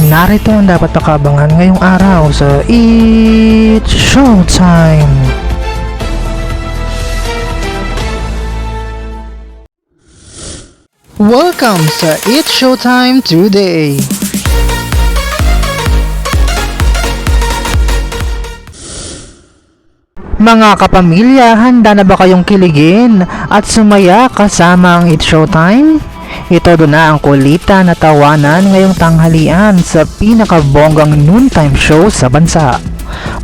Narito ang dapat pakabangan ngayong araw sa It's Showtime! Welcome sa It's Showtime today! Mga kapamilya, handa na ba kayong kiligin at sumaya kasama ang It's Showtime? Ito doon na ang kulita na tawanan ngayong tanghalian sa pinakabonggang noontime show sa bansa.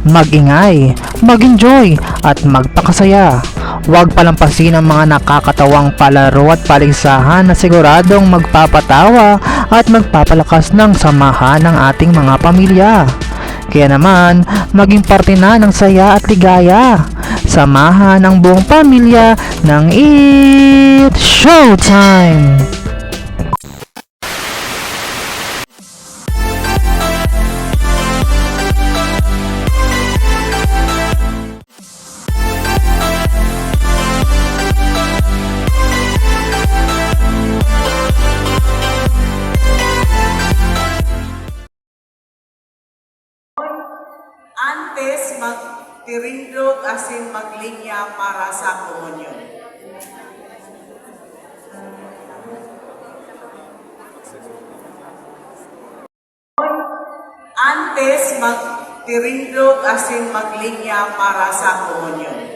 Mag-ingay, mag-enjoy at magpakasaya. Huwag palampasin ang mga nakakatawang palaro at paligsahan na siguradong magpapatawa at magpapalakas ng samahan ng ating mga pamilya. Kaya naman, maging parte na ng saya at ligaya. Samahan ang buong pamilya ng It's Showtime! Antes magtirindog asin maglinya para sa komunyon. Antes magtirindog asin maglinya para sa komunyon.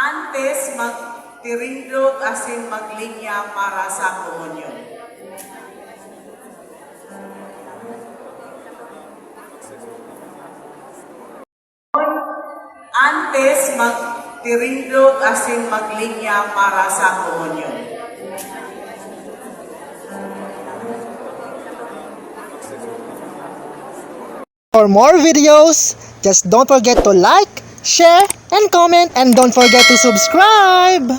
Antes magtirindog asin maglinya para sa komunyon. Antes magtirindog asin maglinya para sa komunyon. For more videos, just don't forget to like, share, and comment, and don't forget to subscribe!